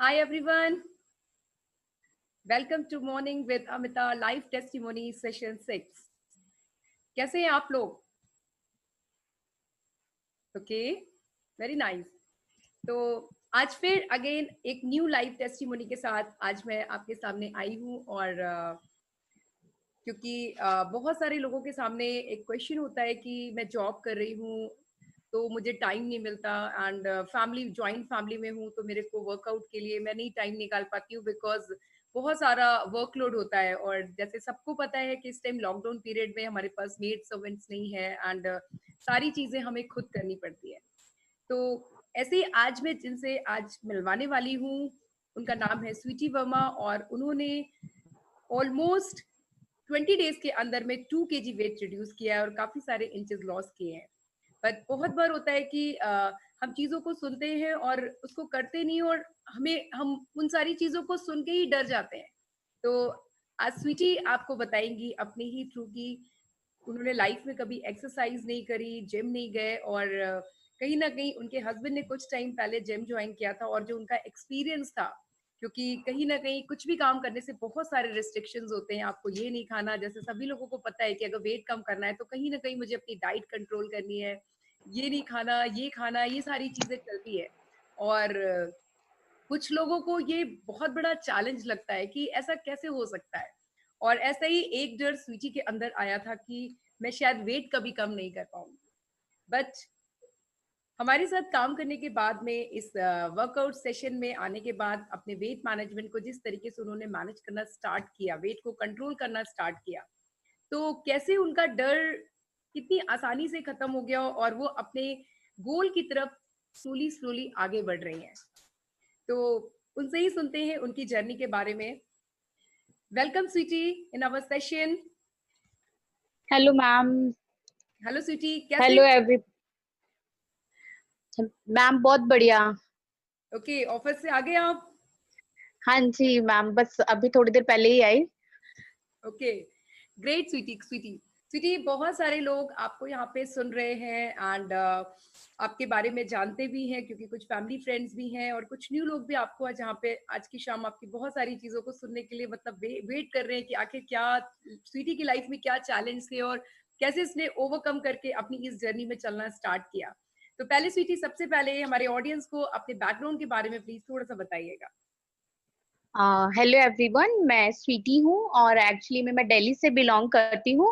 Hi everyone, welcome to Morning with Amita Live Testimony Session 6. कैसे हैं आप लोग? Okay, very nice. तो आज फिर अगेन एक न्यू लाइव टेस्टिमोनी के साथ आज मैं आपके सामने आई हूँ और क्योंकि बहुत सारे लोगों के सामने एक क्वेश्चन होता है कि मैं जॉब कर रही हूँ तो मुझे टाइम नहीं मिलता एंड फैमिली जॉइंट फैमिली में हूँ तो मेरे को वर्कआउट के लिए मैं नहीं टाइम निकाल पाती हूँ बिकॉज बहुत सारा वर्कलोड होता है और जैसे सबको पता है कि इस टाइम लॉकडाउन पीरियड में हमारे पास मेड सर्वेंट्स नहीं है एंड सारी चीजें हमें खुद करनी पड़ती है। तो ऐसे ही आज मैं जिनसे आज मिलवाने वाली हूँ उनका नाम है स्वीटी वर्मा और उन्होंने ऑलमोस्ट 20 डेज के अंदर में 2 केजी वेट रिड्यूस किया है और काफी सारे इंचेस लॉस किए हैं। बट बहुत बार होता है कि हम चीजों को सुनते हैं और उसको करते नहीं और हम उन सारी चीजों को सुन के ही डर जाते हैं। तो आज स्वीटी आपको बताएंगी अपने ही थ्रू की उन्होंने लाइफ में कभी एक्सरसाइज नहीं करी, जिम नहीं गए और कहीं ना कहीं उनके हस्बैंड ने कुछ टाइम पहले जिम ज्वाइन किया था और जो उनका एक्सपीरियंस था, क्योंकि कहीं ना कहीं कुछ भी काम करने से बहुत सारे रिस्ट्रिक्शंस होते हैं। आपको ये नहीं खाना, जैसे सभी लोगों को पता है कि अगर वेट कम करना है तो कहीं ना कहीं मुझे अपनी डाइट कंट्रोल करनी है, ये नहीं खाना, ये खाना, ये सारी चीजें चलती है। और कुछ लोगों को ये बहुत बड़ा चैलेंज लगता है कि ऐसा कैसे हो सकता है। और ऐसा ही एक डर स्वीटी के अंदर आया था कि मैं शायद वेट कभी कम नहीं कर पाऊंगी। बट हमारे साथ काम करने के बाद में इस वर्कआउट सेशन में आने के बाद अपने वेट मैनेजमेंट को जिस तरीके से उन्होंने मैनेज करना स्टार्ट किया, वेट को कंट्रोल करना स्टार्ट किया, तो कैसे उनका डर कितनी आसानी से खत्म हो गया और वो अपने गोल की तरफ स्लोली स्लोली आगे बढ़ रही हैं। तो उनसे ही सुनते हैं उनकी जर्नी के बारे में। Welcome Sweety in our session. Hello ma'am. Hello Sweety, कैसे? हेलो एवरी मैम, बहुत बढ़िया। ओके, ऑफिस से आ गए आप? हाँ जी मैम, बस अभी थोड़ी देर पहले ही आई। Okay, great Sweety. Sweety Sweety, बहुत सारे लोग आपको यहाँ पे सुन रहे हैं एंड आपके बारे में जानते भी हैं क्योंकि कुछ फैमिली फ्रेंड्स भी हैं और कुछ न्यू लोग भी आपको आज यहाँ पे आज की शाम आपकी बहुत सारी चीजों को सुनने के लिए मतलब वेट कर रहे हैं कि आखिर क्या स्वीटी की लाइफ में क्या चैलेंज थे और कैसे इसने ओवरकम करके अपनी इस जर्नी में चलना स्टार्ट किया। तो पहले स्वीटी, सबसे पहले हमारे ऑडियंस को अपने बैकग्राउंड के बारे में प्लीज थोड़ा सा बताइएगा। हेलो एवरीवन, मैं स्वीटी हूँ और एक्चुअली मैं दिल्ली से बिलोंग करती हूँ।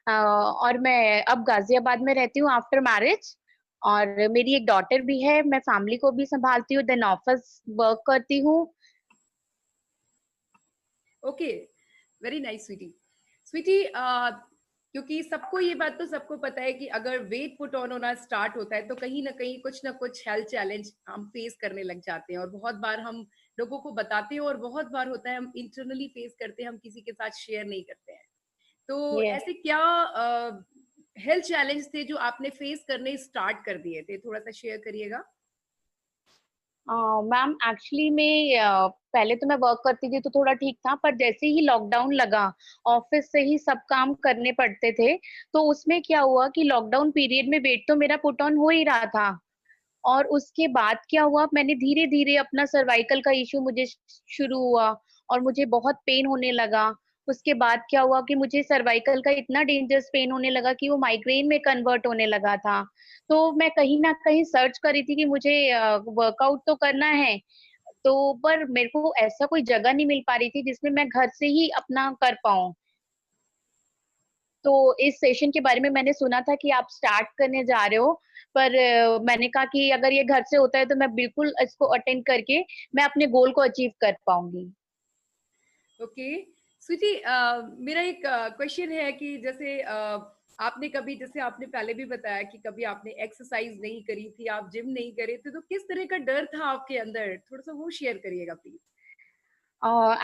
और मैं अब गाजियाबाद में रहती हूँ आफ्टर मैरिज। और मेरी एक डॉटर भी है, मैं फैमिली को भी संभालती हूँ, देन ऑफिस वर्क करती हूँ। Okay, very nice Sweety. Sweety, क्योंकि सबको ये बात तो सबको पता है कि अगर वेट पुट ऑन होना स्टार्ट होता है तो कहीं ना कुछ हेल्थ चैलेंज हम फेस करने लग जाते हैं और बहुत बार हम लोगों को बताते हैं और बहुत बार होता है हम इंटरनली फेस करते हैं, हम किसी के साथ शेयर नहीं करते हैं। तो ये ऐसे क्या हेल्थ चैलेंज थे जो आपने फेस करने स्टार्ट कर दिए थे, थोड़ा सा शेयर करिएगा। मैम एक्चुअली मैं पहले तो मैं वर्क करती थी तो थोड़ा ठीक था, पर जैसे ही लॉकडाउन लगा, ऑफिस से ही सब काम करने पड़ते थे। तो उसमें क्या हुआ कि लॉकडाउन पीरियड में वेट तो मेरा पुट ऑन हो ही रहा था। और उसके बाद क्या हुआ, मैंने धीरे धीरे अपना सर्वाइकल का इशू मुझे शुरू हुआ और मुझे बहुत पेन होने लगा। उसके बाद क्या हुआ कि मुझे सर्वाइकल का इतना डेंजरस पेन होने लगा कि वो माइग्रेन में कन्वर्ट होने लगा था। तो मैं कहीं ना कहीं सर्च कर रही थी कि मुझे वर्कआउट तो करना है, तो पर मेरे को ऐसा कोई जगह नहीं मिल पा रही थी जिसमें मैं घर से ही अपना कर पाऊं। तो इस सेशन के बारे में मैंने सुना था कि आप स्टार्ट करने जा रहे हो, पर मैंने कहा कि अगर ये घर से होता है तो मैं बिल्कुल इसको अटेंड करके मैं अपने गोल को अचीव कर पाऊंगी। ओके स्वीटी, मेरा एक क्वेश्चन है कि जैसे आपने कभी, जैसे आपने पहले भी बताया कि कभी आपने एक्सरसाइज नहीं करी थी, आप जिम नहीं करे थे, तो किस तरह का डर था आपके अंदर, थोड़ा सा वो शेयर करिएगा प्लीज।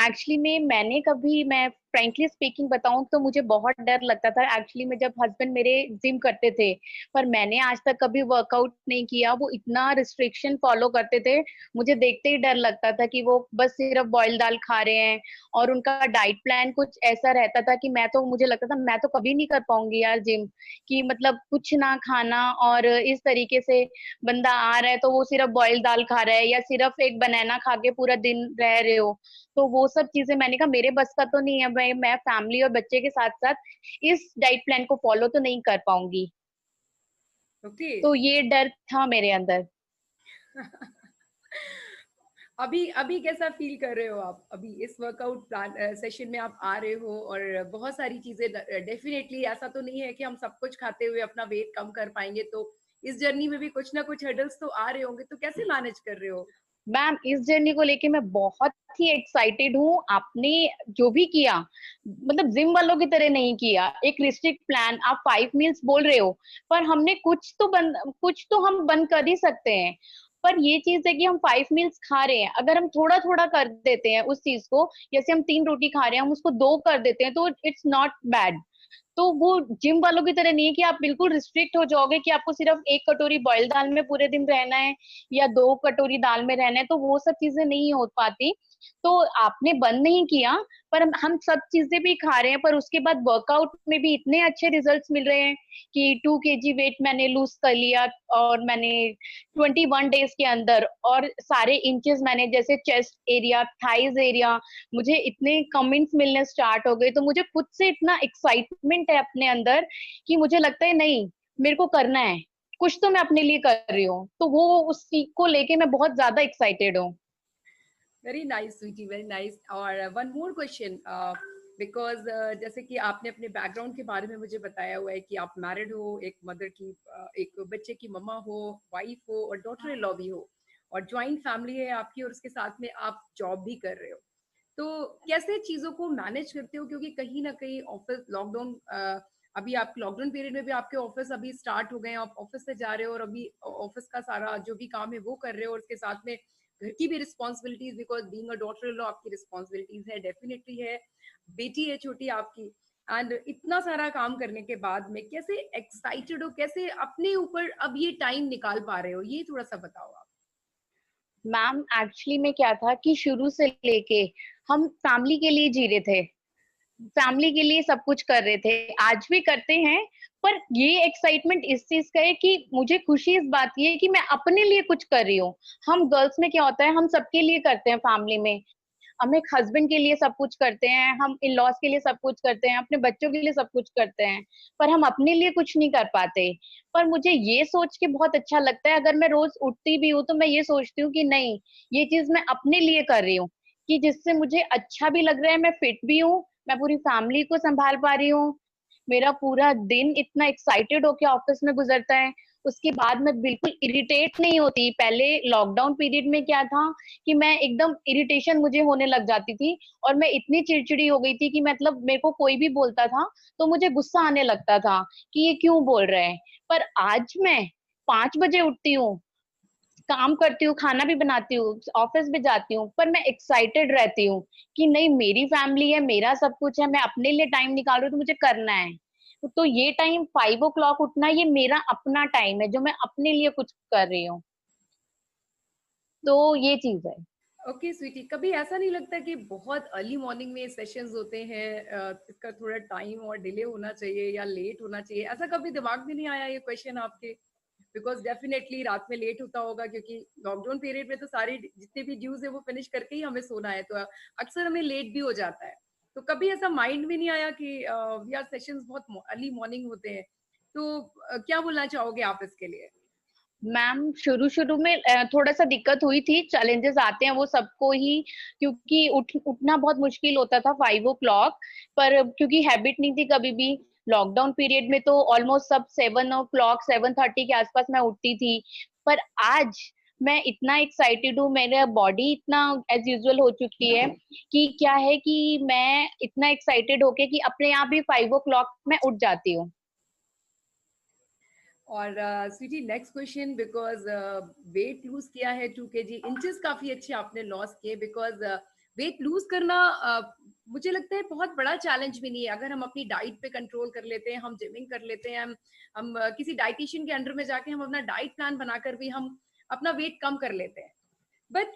एक्चुअली मैंने कभी मैं फ्रैंकली स्पीकिंग बताऊं तो मुझे बहुत डर लगता था एक्चुअली में, जब हस्बैंड मेरे जिम करते थे, पर मैंने आज तक कभी वर्कआउट नहीं किया। वो इतना रिस्ट्रिक्शन फॉलो करते थे, मुझे देखते ही डर लगता था कि वो बस सिर्फ बॉइल दाल खा रहे हैं। और उनका डाइट प्लान कुछ ऐसा रहता था कि मैं तो, मुझे लगता था मैं तो कभी नहीं कर पाऊंगी यार जिम, कि मतलब कुछ ना खाना, और इस तरीके से बंदा आ रहा है तो वो सिर्फ बॉइल दाल खा रहा है या सिर्फ एक बनाना खा के पूरा दिन रह रहे हो। तो वो सब चीजें मैंने कहा मेरे बस का तो नहीं है, मैं फैमिली और बच्चे के साथ साथ इस डाइट प्लान को फॉलो तो नहीं कर पाऊंगी। ओके। तो ये डर था मेरे अंदर। अभी अभी कैसा फील कर रहे हो आप? अभी इस वर्कआउट प्लान सेशन में आप आ रहे हो और बहुत सारी चीजें, डेफिनेटली ऐसा तो नहीं है कि हम सब कुछ खाते हुए अपना वेट कम कर पाएंगे, तो इस जर्नी में भी कुछ ना कुछ हर्डल्स तो आ रहे होंगे, तो कैसे मैनेज कर रहे हो? मैम इस जर्नी को लेके मैं बहुत ही एक्साइटेड हूँ। आपने जो भी किया, मतलब जिम वालों की तरह नहीं किया। एक रिस्ट्रिक्ट प्लान, आप 5 मील्स बोल रहे हो, पर हमने कुछ तो हम बंद कर ही सकते हैं। पर ये चीज है कि हम 5 मील्स खा रहे हैं, अगर हम थोड़ा थोड़ा कर देते हैं उस चीज को, जैसे हम 3 रोटी खा रहे हैं हम उसको 2 कर देते हैं, तो इट्स नॉट बैड। तो वो जिम वालों की तरह नहीं है कि आप बिल्कुल रिस्ट्रिक्ट हो जाओगे कि आपको सिर्फ 1 कटोरी बॉयल दाल में पूरे दिन रहना है या 2 कटोरी दाल में रहना है, तो वो सब चीजें नहीं हो पाती। तो आपने बंद नहीं किया, पर हम सब चीजें भी खा रहे हैं, पर उसके बाद वर्कआउट में भी इतने अच्छे रिजल्ट्स मिल रहे हैं कि 2 kg वेट मैंने लूज कर लिया, और मैंने 21 डेज के अंदर, और सारे इंचेस मैंने, जैसे चेस्ट एरिया, थाइज एरिया, मुझे इतने कमेंट्स मिलने स्टार्ट हो गए। तो मुझे खुद से इतना एक्साइटमेंट है अपने अंदर कि मुझे लगता है नहीं, मेरे को करना है, कुछ तो मैं अपने लिए कर रही हूँ। तो वो उस चीज को लेके मैं बहुत ज्यादा एक्साइटेड हूँ। Very nice Sweety, very nice. और वन मोर क्वेश्चन, बिकॉज जैसे कि आपने अपने बैकग्राउंड के बारे में मुझे बताया हुआ है कि आप मैरिड हो, एक मदर की, एक बच्चे की मम्मा हो, वाइफ हो और डॉटर इन लॉ भी हो, और ज्वाइंट फैमिली है आपकी, और उसके साथ में आप जॉब भी कर रहे हो। तो कैसे चीजों को मैनेज करते हो? क्योंकि कहीं ना कहीं ऑफिस लॉकडाउन, अभी आप लॉकडाउन पीरियड में भी आपके ऑफिस अभी स्टार्ट हो गए हैं, आप ऑफिस से जा रहे हो और अभी ऑफिस का सारा जो भी काम है वो कर रहे हो, और उसके साथ में घर की भी responsibilities, because being a daughter in law आपकी रिस्पॉन्सिबिलिटीज है, डेफिनेटली है। बेटी है छोटी आपकी, एंड इतना सारा काम करने के बाद में कैसे एक्साइटेड हो, कैसे अपने ऊपर अब ये टाइम निकाल पा रहे हो, ये थोड़ा सा बताओ आप। मैम एक्चुअली में क्या था कि शुरू से लेके हम फैमिली के लिए जी रहे थे, फैमिली के लिए सब कुछ कर रहे थे, आज भी करते हैं। पर ये एक्साइटमेंट इस चीज का है कि मुझे खुशी इस बात की है कि मैं अपने लिए कुछ कर रही हूँ। हम गर्ल्स में क्या होता है, हम सबके लिए करते हैं फैमिली में, हम एक हस्बैंड के लिए सब कुछ करते हैं, हम इन लॉज के लिए सब कुछ करते हैं, अपने बच्चों के लिए सब कुछ करते हैं, पर हम अपने लिए कुछ नहीं कर पाते। पर मुझे ये सोच के बहुत अच्छा लगता है, अगर मैं रोज उठती भी हूँ तो मैं ये सोचती हूँ कि नहीं, ये चीज मैं अपने लिए कर रही हूँ, कि जिससे मुझे अच्छा भी लग रहा है, मैं फिट भी हूँ, मैं पूरी फैमिली को संभाल पा रही हूँ, मेरा पूरा दिन इतना एक्साइटेड होके ऑफिस में गुजरता है। उसके बाद मैं बिल्कुल इरिटेट नहीं होती। पहले लॉकडाउन पीरियड में क्या था कि मैं एकदम इरिटेशन मुझे होने लग जाती थी, और मैं इतनी चिड़चिड़ी हो गई थी कि मतलब मेरे को कोई भी बोलता था तो मुझे गुस्सा आने लगता था कि ये क्यों बोल रहे हैं। पर आज मैं 5 बजे उठती हूँ, काम करती हूँ, खाना भी बनाती हूँ, ऑफिस भी जाती हूँ, पर मैं एक्साइटेड रहती हूँ कि नहीं, मेरी फैमिली है, मेरा सब कुछ है, मैं अपने लिए टाइम निकाल रही हूँ तो मुझे करना है। तो ये टाइम 5 o'clock उठना, ये मेरा अपना टाइम है जो मैं अपने लिए कुछ कर रही हूँ। तो ये चीज है। ओके स्वीटी, कभी ऐसा नहीं लगता कि बहुत अर्ली मॉर्निंग में सेशंस होते हैं, इसका थोड़ा टाइम और डिले होना चाहिए या लेट होना चाहिए? ऐसा कभी दिमाग में नहीं आया ये क्वेश्चन आपके? बिकॉज डेफिनेटली रात में लेट होता होगा, क्योंकि लॉकडाउन पीरियड में तो सारी जितने भी ड्यूज है वो फिनिश करके ही हमें सोना है, तो अक्सर हमें लेट भी हो जाता है। तो कभी ऐसा माइंड में नहीं आया कि यार सेशंस बहुत अर्ली मॉर्निंग होते हैं? तो क्या बोलना चाहोगे आप इसके लिए? मैम शुरू शुरू में थोड़ा सा दिक्कत हुई थी, चैलेंजेस आते हैं वो सबको ही, क्योंकि उठना बहुत मुश्किल होता था 5 o'clock। पर क्योंकि हैबिट नहीं थी कभी भी, लॉकडाउन पीरियड में तो ऑलमोस्ट सब 7 o'clock 7:30 के आसपास मैं उठती थी। पर आज मैं इतना एक्साइटेड हूँ, मेरा बॉडी इतना एज यूजुअल हो चुकी है कि क्या है कि मैं इतना एक्साइटेड होके कि अपने आप ही 5 o'clock मैं उठ जाती हूँ। और Sweety, next question, because weight lose किया है 2 kg, इंचेस काफी अच्छे आपने लॉस किए, बिकॉज वेट लूज करना मुझे लगता है बहुत बड़ा चैलेंज भी नहीं है अगर हम अपनी डाइट पे कंट्रोल कर लेते हैं, हम जिमिंग कर लेते हैं, हम किसी डाइटिशियन के अंडर में जाके हम अपना डाइट प्लान बनाकर भी हम अपना वेट कम कर लेते हैं। बट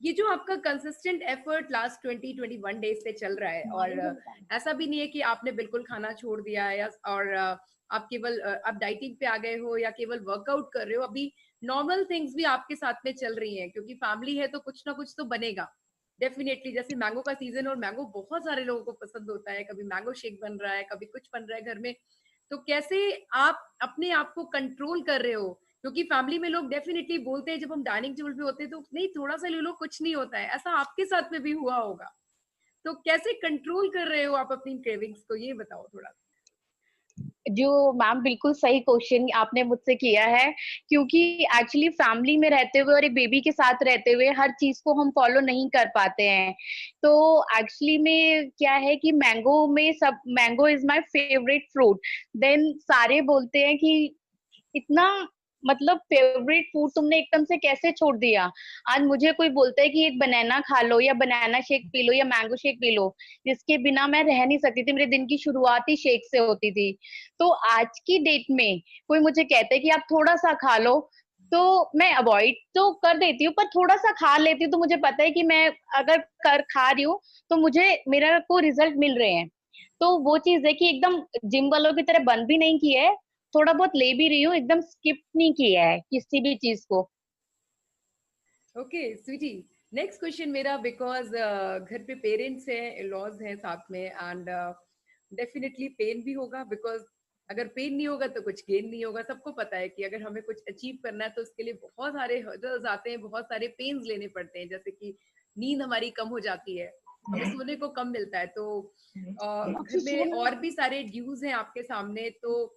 ये जो आपका कंसिस्टेंट एफर्ट लास्ट 20-21 डेज से चल रहा है, और ऐसा भी नहीं है कि आपने बिल्कुल खाना छोड़ दिया है, या और आप केवल आप डाइटिंग पे आ गए हो या केवल वर्कआउट कर रहे हो, अभी नॉर्मल थिंग्स भी आपके साथ में चल रही हैं, क्योंकि फैमिली है तो कुछ ना कुछ तो बनेगा डेफिनेटली। जैसे मैंगो का सीजन, और मैंगो बहुत सारे लोगों को पसंद होता है, कभी मैंगो शेक बन रहा है, कभी कुछ बन रहा है घर में। तो कैसे आप अपने आप को कंट्रोल कर रहे हो, क्योंकि फैमिली में लोग डेफिनेटली बोलते हैं जब हम डाइनिंग टेबल पे होते हैं तो नहीं, थोड़ा सा ले लो, कुछ नहीं होता है, ऐसा आपके साथ में भी हुआ होगा। तो कैसे कंट्रोल कर रहे हो आप अपनी क्रेविंग्स को, ये बताओ थोड़ा। जो मैम बिल्कुल सही क्वेश्चन आपने मुझसे किया है, क्योंकि एक्चुअली फैमिली में रहते हुए और एक बेबी के साथ रहते हुए हर चीज को हम फॉलो नहीं कर पाते हैं। तो एक्चुअली में क्या है कि mango is my favourite fruit. Then सारे बोलते हैं कि इतना मतलब फेवरेट फूड तुमने एकदम से कैसे छोड़ दिया। आज मुझे कोई बोलता है कि एक बनाना खा लो या बनाना शेक पी लो या मैंगो शेक पी लो, जिसके बिना मैं रह नहीं सकती थी, मेरे दिन की शुरुआत ही शेक से होती थी। तो आज की डेट में कोई मुझे कहता है कि आप थोड़ा सा खा लो, तो मैं अवॉइड तो कर देती हूँ, पर थोड़ा सा खा लेती हूँ, तो मुझे पता है कि मैं अगर कर खा रही हूँ तो मुझे मेरा को रिजल्ट मिल रहे हैं। तो वो चीज है कि एकदम जिम वालों की तरह बंद भी नहीं किया है, थोड़ा बहुत ले भी रही हूँ, एकदम स्किप नहीं किया है किसी भी चीज को। ओके स्वीटी, नेक्स्ट क्वेश्चन मेरा, बिकॉज घर पे पेरेंट्स हैं, लॉज हैं साथ में, एंड डेफिनेटली पेन भी होगा, बिकॉज अगर पेन नहीं होगा तो कुछ गेन नहीं होगा। सबको पता है कि अगर हमें कुछ अचीव करना है तो उसके लिए बहुत सारे हर्डल्स आते हैं, बहुत सारे पेन्स लेने पड़ते हैं, जैसे कि नींद हमारी कम हो जाती है, हमें सोने को कम मिलता है, तो घर में और भी सारे ड्यूज हैं आपके सामने। तो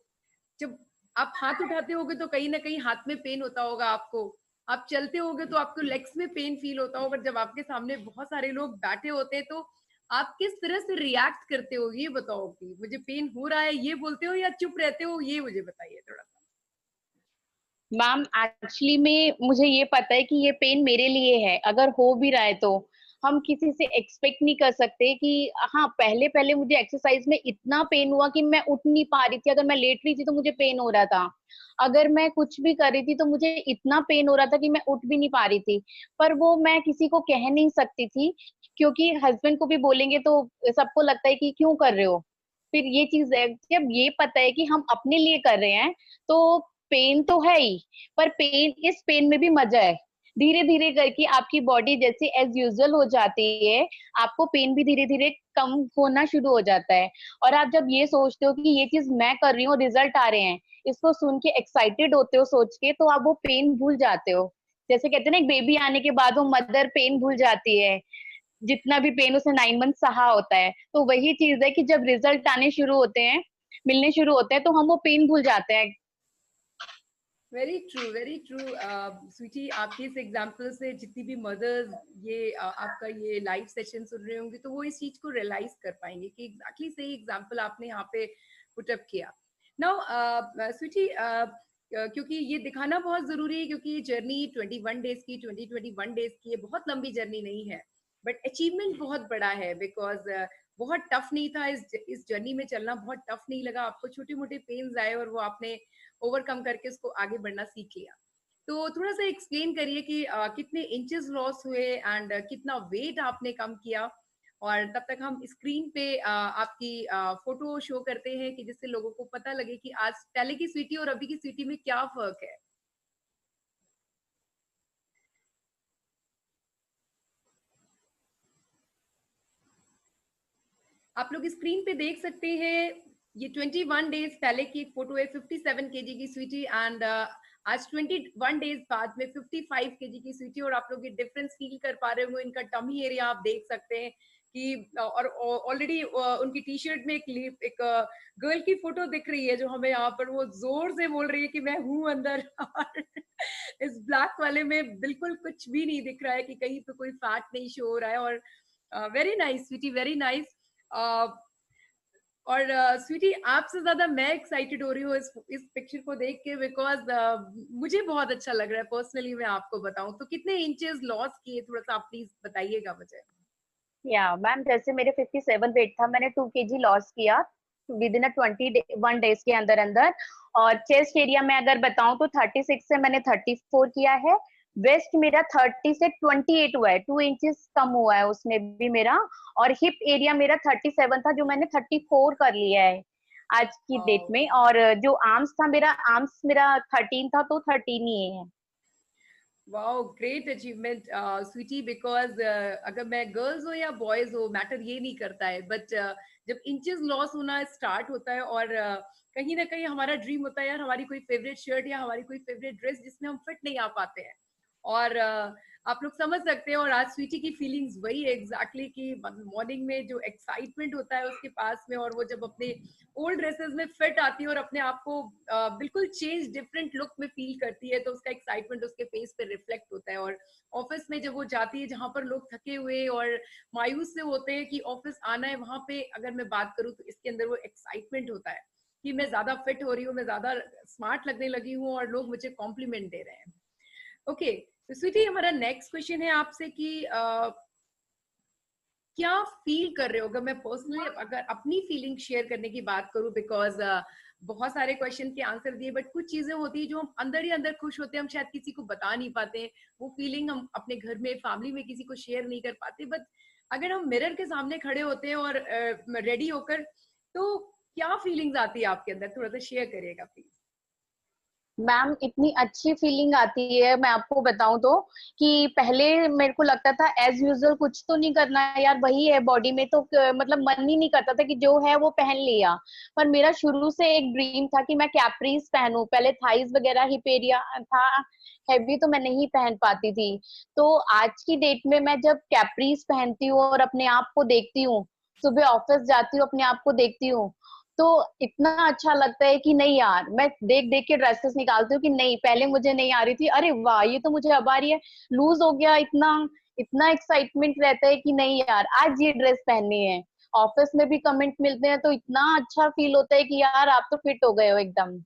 जब आप हाथ उठाते होगे तो कहीं ना कहीं हाथ में पेन होता होगा आपको, आप चलते होगे तो आपको लेग्स में पेन फील होता होगा, जब आपके सामने बहुत सारे लोग बैठे होते हैं तो आप किस तरह से रिएक्ट करते हो, ये बताओ। कि मुझे पेन हो रहा है ये बोलते हो या चुप रहते हो, ये मुझे बताइए थोड़ा सा। मैम एक्चुअली में मुझे ये पता है कि ये पेन मेरे लिए है, अगर हो भी रहा है तो हम किसी से एक्सपेक्ट नहीं कर सकते कि हाँ, पहले पहले मुझे एक्सरसाइज में इतना पेन हुआ कि मैं उठ नहीं पा रही थी, अगर मैं लेट रही थी तो मुझे पेन हो रहा था, अगर मैं कुछ भी कर रही थी तो मुझे इतना पेन हो रहा था कि मैं उठ भी नहीं पा रही थी। पर वो मैं किसी को कह नहीं सकती थी, क्योंकि हस्बैंड को भी बोलेंगे तो सबको लगता है कि क्यों कर रहे हो। फिर ये चीज है, जब ये पता है कि हम अपने लिए कर रहे हैं तो पेन तो है ही, पर इस पेन में भी मजा है। धीरे धीरे करके आपकी बॉडी जैसे एज यूजुअल हो जाती है, आपको पेन भी धीरे धीरे कम होना शुरू हो जाता है। और आप जब ये सोचते हो कि ये चीज मैं कर रही हूँ, रिजल्ट आ रहे हैं, इसको सुन के एक्साइटेड होते हो सोच के, तो आप वो पेन भूल जाते हो। जैसे कहते हैं ना, एक बेबी आने के बाद वो मदर पेन भूल जाती है, जितना भी पेन उसने 9 मंथ सहा होता है। तो वही चीज है कि जब रिजल्ट आने शुरू होते हैं, मिलने शुरू होते हैं, तो हम वो पेन भूल जाते हैं। Very true, very true. Sweety, आपके इस एग्जाम्पल से जितनी भी मदर्स ये आपका ये लाइव सेशन सुन रहे होंगे तो वो इस चीज को रियलाइज कर पाएंगे कि एग्जैक्टली सही एग्जाम्पल आपने यहाँ पे पुट अप किया। नाउ स्वीटी, क्योंकि ये दिखाना बहुत जरूरी है, क्योंकि ये जर्नी 21 डेज की, ये बहुत लंबी जर्नी नहीं है, बट अचीवमेंट बहुत बड़ा है, बिकॉज बहुत टफ नहीं था इस जर्नी में चलना, बहुत टफ नहीं लगा आपको, छोटे मोटे पेन्स आए और वो आपने ओवरकम करके उसको आगे बढ़ना सीख लिया। तो थोड़ा सा एक्सप्लेन करिए कि कितने इंचेस लॉस हुए, एंड कितना वेट आपने कम किया। और तब तक हम स्क्रीन पे आपकी फोटो शो करते हैं, कि जिससे लोगों को पता लगे कि आज पहले की स्वीटी और अभी की स्वीटी में क्या फर्क है। आप लोग स्क्रीन पे देख सकते हैं, ये 21 डेज पहले की एक फोटो है, 57 केजी की स्वीटी, एंड आज 21 डेज बाद में 55 केजी की स्वीटी, और आप लोग ये डिफरेंस फील कर पा रहे होंगे। इनका टमी एरिया आप देख सकते हैं कि और ऑलरेडी उनकी टी शर्ट में एक गर्ल की फोटो दिख रही है, जो हमें यहाँ पर वो जोर से बोल रही है कि मैं हूँ अंदर। और इस ब्लैक वाले में बिल्कुल कुछ भी नहीं दिख रहा है, कि कहीं पे कोई फैट नहीं शो हो रहा है। और very nice Sweety, very nice. और स्वीटी, आपसे ज्यादा मैं एक्साइटेड हो रही हूँ इस पिक्चर को देख के, बिकॉज मुझे बहुत अच्छा लग रहा है पर्सनली। मैं आपको बताऊं तो कितने इंचेस लॉस किए, थोड़ा सा आप प्लीज बताइएगा मुझे। या मैम जैसे मेरे 57 वेट था, मैंने 2 kg लॉस किया विद इन 21 डेज के अंदर अंदर। और चेस्ट एरिया में अगर बताऊं तो 36 से मैंने 34 किया है। वेस्ट मेरा 30 से 28 हुआ है, 2 इंचेस कम हुआ है उसमें भी मेरा। और हिप एरिया मेरा 37 था, जो मैंने 34 कर लिया है आज की डेट वाओ, में। और जो आर्म्स था मेरा, आर्म्स मेरा 13 था तो 13 ही है। Wow, great achievement Sweety. Because अगर मैं गर्ल्स हो या बॉयज हो, मैटर ये नहीं करता है, बट जब इंचेस लॉस होना स्टार्ट होता है और कहीं ना कहीं हमारा ड्रीम होता है यार, हमारी कोई फेवरेट शर्ट या हमारी कोई फेवरेट ड्रेस जिसमें हम फिट नहीं आ पाते हैं। और आप लोग समझ सकते हैं, और आज स्वीटी की फीलिंग्स वही है एग्जैक्टली कि मॉर्निंग में जो एक्साइटमेंट होता है उसके पास में, और वो जब अपने ओल्ड ड्रेसेस में फिट आती है और अपने आप को बिल्कुल चेंज डिफरेंट लुक में फील करती है, तो उसका एक्साइटमेंट उसके फेस पे रिफ्लेक्ट होता है। और ऑफिस में जब वो जाती है जहां पर लोग थके हुए और मायूस से होते हैं कि ऑफिस आना है, वहां पे अगर मैं बात करूं तो इसके अंदर वो एक्साइटमेंट होता है कि मैं ज्यादा फिट हो रही हूँ, मैं ज्यादा स्मार्ट लगने लगी हूँ और लोग मुझे कॉम्प्लीमेंट दे रहे हैं। ओके, तो स्वीटी हमारा नेक्स्ट क्वेश्चन है आपसे कि क्या फील कर रहे हो, अगर मैं पर्सनली अगर अपनी फीलिंग शेयर करने की बात करूं, बिकॉज बहुत सारे क्वेश्चन के आंसर दिए, बट कुछ चीजें होती है जो हम अंदर ही अंदर खुश होते हैं, हम शायद किसी को बता नहीं पाते हैं वो फीलिंग, हम अपने घर में फैमिली में किसी को शेयर नहीं कर पाते। बट अगर हम मिरर के सामने खड़े होते हैं और रेडी होकर, तो क्या फीलिंग्स आती है आपके अंदर, थोड़ा सा शेयर करिएगा प्लीज। मैम इतनी अच्छी फीलिंग आती है, मैं आपको बताऊं तो, कि पहले मेरे को लगता था एज यूजुअल कुछ तो नहीं करना है यार, वही है बॉडी में, तो मतलब मन ही नहीं करता था कि जो है वो पहन लिया। पर मेरा शुरू से एक ड्रीम था कि मैं कैप्रीज पहनूं। पहले थाइज वगैरह हिप एरिया था हैवी, तो मैं नहीं पहन पाती थी। तो आज की डेट में मैं जब कैप्रीज पहनती हूँ और अपने आप को देखती हूँ, सुबह ऑफिस जाती हूँ अपने आप को देखती हूँ, तो इतना अच्छा लगता है कि नहीं यार, मैं देख देख के ड्रेसेस निकालती हूँ कि नहीं पहले मुझे नहीं आ रही थी, अरे वाह ये तो मुझे अब आ रही है, लूज हो गया। इतना इतना एक्साइटमेंट रहता है कि नहीं यार आज ये ड्रेस पहननी है। ऑफिस में भी कमेंट मिलते हैं तो इतना अच्छा फील होता है कि यार आप तो फिट हो गए हो एकदम।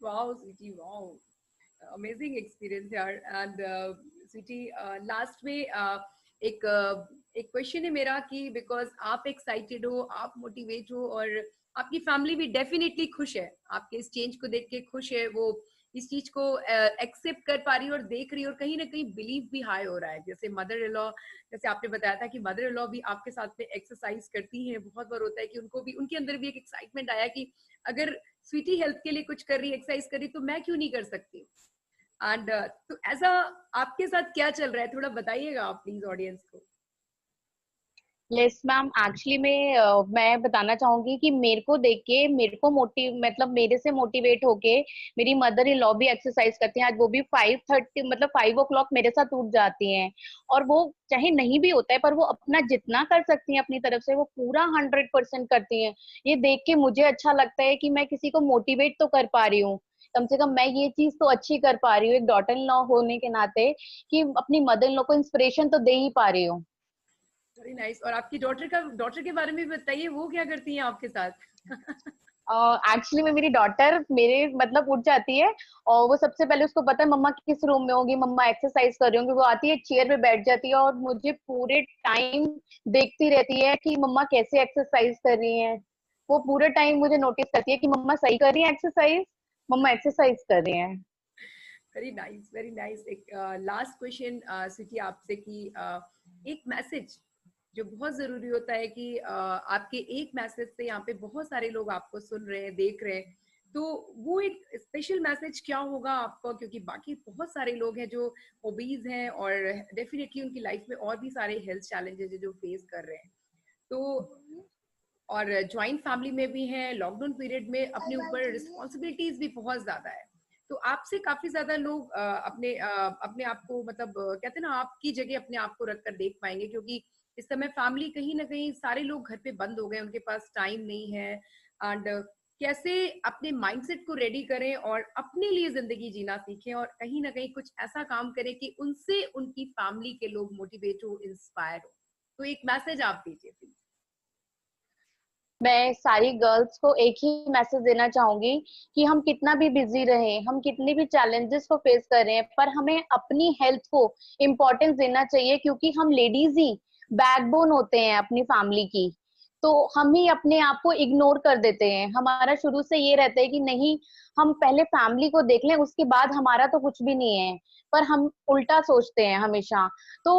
Wow Sweety, wow, amazing experience यार। एंड स्वीटी, लास्ट में एक क्वेश्चन है मेरा कि बिकॉज आप एक्साइटेड हो, आप मोटिवेट हो, और आपकी फैमिली भी डेफिनेटली खुश है, आपके इस चेंज को देख के खुश है, वो इस चीज को एक्सेप्ट कर पा रही है और देख रही है, और कहीं ना कहीं बिलीव भी हाई हो रहा है। जैसे मदर इन लॉ, जैसे आपने बताया था कि मदर इन लॉ भी आपके साथ में एक्सरसाइज करती हैं, बहुत बार होता है कि उनको भी, उनके अंदर भी एक एक्साइटमेंट आया कि अगर स्वीटी हेल्थ के लिए कुछ कर रही, एक्सरसाइज कर रही, तो मैं क्यों नहीं कर सकती। एंड तो ऐसा आपके साथ क्या चल रहा है, थोड़ा बताइएगा आप प्लीज ऑडियंस को। यस मैम, एक्चुअली मैं बताना चाहूंगी कि मेरे को देख के, मेरे को मतलब मेरे से मोटिवेट होके मेरी मदर इन लॉ भी एक्सरसाइज करती हैं। आज वो भी 5:30 मतलब 5 o'clock मेरे साथ उठ जाती हैं। और वो चाहे नहीं भी होता है पर वो अपना जितना कर सकती हैं अपनी तरफ से वो पूरा 100% करती हैं। ये देख के मुझे अच्छा लगता है कि मैं किसी को मोटिवेट तो कर पा रही हूँ, कम से कम मैं ये चीज तो अच्छी कर पा रही हूँ एक डॉटर इन लॉ होने के नाते, कि अपनी मदर इन लॉ को इंस्पिरेशन तो दे ही पा रही हूँ। Very nice. और आपकी डॉटर के बारे में भी बताइए, वो क्या करती हैं आपके साथ। एक्चुअली में मेरी डॉटर मेरे मतलब उठ जाती है, और वो सबसे पहले उसको पता है मम्मा किस रूम में होगी, मम्मा एक्सरसाइज कर रही होंगी, वो आती है चेयर पे बैठ जाती है और मुझे पूरे टाइम देखती रहती है कि मम्मा कैसे एक्सरसाइज कर रही हैं। वो पूरे टाइम मुझे नोटिस करती है कि मम्मा सही कर रही है एक्सरसाइज, मम्मा एक्सरसाइज कर रही हैं। Very nice, very nice. एक लास्ट क्वेश्चन स्वीटी आपसे कि एक मैसेज जो बहुत जरूरी होता है कि आपके एक मैसेज से यहाँ पे बहुत सारे लोग आपको सुन रहे हैं, देख रहे हैं, तो वो एक स्पेशल मैसेज क्या होगा आपका, क्योंकि बाकी बहुत सारे लोग हैं जो ओबीज हैं और डेफिनेटली उनकी लाइफ में और भी सारे हेल्थ चैलेंजेस है जो फेस कर रहे हैं, तो और ज्वाइंट फैमिली में भी हैं, लॉकडाउन पीरियड में अपने ऊपर रिस्पॉन्सिबिलिटीज भी बहुत ज्यादा है, तो आपसे काफी ज्यादा लोग अपने आप को मतलब कहते हैं ना, आपकी जगह अपने आप को रखकर देख पाएंगे, क्योंकि इस समय फैमिली कहीं ना कहीं सारे लोग घर पे बंद हो गए, उनके पास टाइम नहीं है। एंड कैसे अपने माइंडसेट को रेडी करें और अपने लिए जिंदगी जीना सीखें, और कहीं ना कहीं कुछ ऐसा काम करें कि उनसे उनकी फैमिली के लोग मोटिवेट हो, इंस्पायर हो। तो एक मैसेज आप दीजिए प्लीज। मैं सारी गर्ल्स को एक ही मैसेज देना चाहूंगी कि हम कितना भी बिजी रहे, हम कितने भी चैलेंजेस को फेस कर रहे हैं, पर हमें अपनी हेल्थ को इम्पोर्टेंस देना चाहिए, क्योंकि हम लेडीज ही बैकबोन होते हैं अपनी फैमिली की, तो हम ही अपने आप को इग्नोर कर देते हैं। हमारा शुरू से ये रहता है कि नहीं, हम पहले फैमिली को देख लें, उसके बाद हमारा तो कुछ भी नहीं है, पर हम उल्टा सोचते हैं हमेशा। तो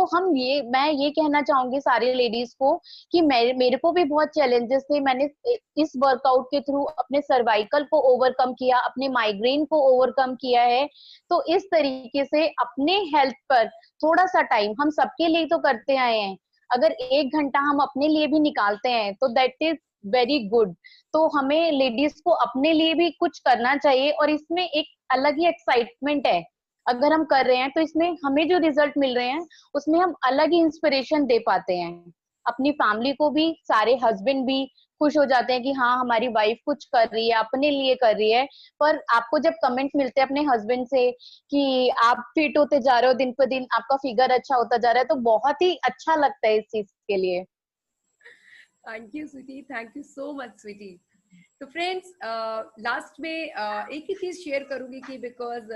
मैं ये कहना चाहूंगी सारी लेडीज को कि मेरे को भी बहुत चैलेंजेस थे। मैंने इस वर्कआउट के थ्रू अपने सर्वाइकल को ओवरकम किया, अपने माइग्रेन को ओवरकम किया है। तो इस तरीके से अपने हेल्थ पर थोड़ा सा टाइम हम सबके लिए तो करते आए हैं, अगर 1 घंटा हम अपने लिए भी निकालते हैं तो दैट इज वेरी गुड। तो हमें लेडीज को अपने लिए भी कुछ करना चाहिए, और इसमें एक अलग ही एक्साइटमेंट है। अगर हम कर रहे हैं तो इसमें हमें जो रिजल्ट मिल रहे हैं उसमें हम अलग ही इंस्पिरेशन दे पाते हैं। अपनी फैमिली को भी, सारे हस्बैंड भी खुश हो जाते हैं कि हाँ हमारी वाइफ कुछ कर रही है, अपने लिए कर रही है। पर आपको जब कमेंट मिलते हैं अपने हस्बैंड से कि आप फिट होते जा रहे हो दिन पर दिन, आपका फिगर अच्छा होता जा रहा है, तो बहुत ही अच्छा लगता है इस चीज के लिए। Thank you Sweety, thank you so much Sweety. तो फ्रेंड्स, लास्ट में एक ही चीज शेयर करूंगी कि बिकॉज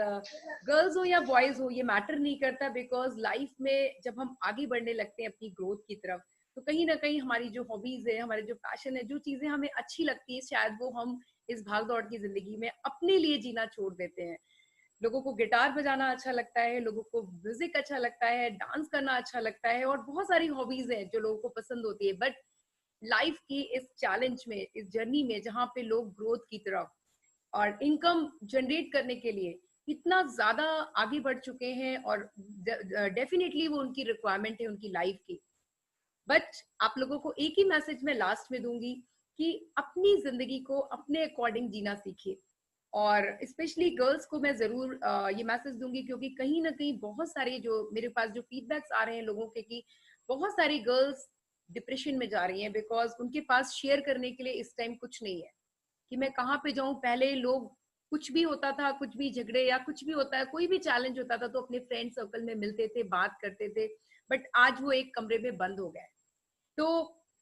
गर्ल्स हो या बॉयज हो, ये मैटर नहीं करता, बिकॉज लाइफ में जब हम आगे बढ़ने लगते हैं अपनी ग्रोथ की तरफ, तो कहीं ना कहीं हमारी जो हॉबीज है, हमारे जो पैशन है, जो चीजें हमें अच्छी लगती है, शायद वो हम इस भाग दौड़ की जिंदगी में अपने लिए जीना छोड़ देते हैं। लोगों को गिटार बजाना अच्छा लगता है, लोगों को म्यूजिक अच्छा लगता है, डांस करना अच्छा लगता है, और बहुत सारी हॉबीज है जो लोगों को पसंद होती है। बट लाइफ की इस चैलेंज में, इस जर्नी में, जहां पे लोग ग्रोथ की तरफ और इनकम जनरेट करने के लिए इतना ज्यादा आगे बढ़ चुके हैं, और डेफिनेटली वो उनकी रिक्वायरमेंट है उनकी लाइफ की। बट आप लोगों को एक ही मैसेज मैं लास्ट में दूंगी कि अपनी जिंदगी को अपने अकॉर्डिंग जीना सीखिए। और स्पेशली गर्ल्स को मैं जरूर ये मैसेज दूंगी, क्योंकि कहीं ना कहीं बहुत सारे जो मेरे पास जो फीडबैक्स आ रहे हैं लोगों के, कि बहुत सारी गर्ल्स डिप्रेशन में जा रही हैं बिकॉज उनके पास शेयर करने के लिए इस टाइम कुछ नहीं है कि मैं कहाँ पे जाऊं। पहले लोग, कुछ भी होता था, कुछ भी झगड़े या कुछ भी होता है, कोई भी चैलेंज होता था, तो अपने फ्रेंड सर्कल में मिलते थे, बात करते थे। बट आज वो एक कमरे में बंद हो गए। तो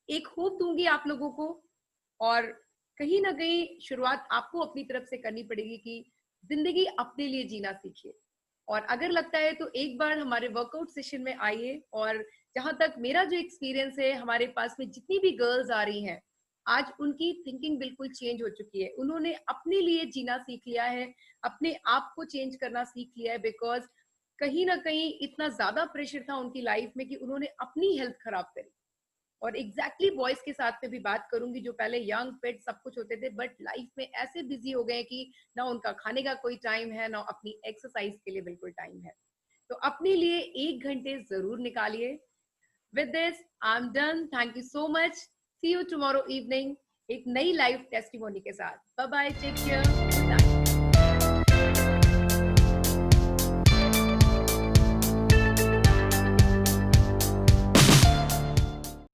एक होप दूंगी आप लोगों को, और कहीं ना कहीं शुरुआत आपको अपनी तरफ से करनी पड़ेगी कि जिंदगी अपने लिए जीना सीखिए। और अगर लगता है तो एक बार हमारे वर्कआउट सेशन में आइए। और जहां तक मेरा जो एक्सपीरियंस है, हमारे पास में जितनी भी गर्ल्स आ रही हैं, आज उनकी थिंकिंग बिल्कुल चेंज हो चुकी है। उन्होंने अपने लिए जीना सीख लिया है, अपने आप को चेंज करना सीख लिया है, बिकॉज कहीं ना कहीं इतना ज्यादा प्रेशर था उनकी लाइफ में कि उन्होंने अपनी हेल्थ खराब करी। और एग्जैक्टली बॉयज के साथ में भी बात करूंगी, जो पहले यंग फिट सब कुछ होते थे, बट लाइफ में ऐसे बिजी हो गए कि ना उनका खाने का कोई टाइम है, ना अपनी एक्सरसाइज के लिए बिल्कुल टाइम है। तो अपने लिए 1 घंटे जरूर निकालिए। With this I am done. Thank you so much. See you tomorrow evening एक नई लाइव टेस्टिमोनी के साथ। Bye bye, take care.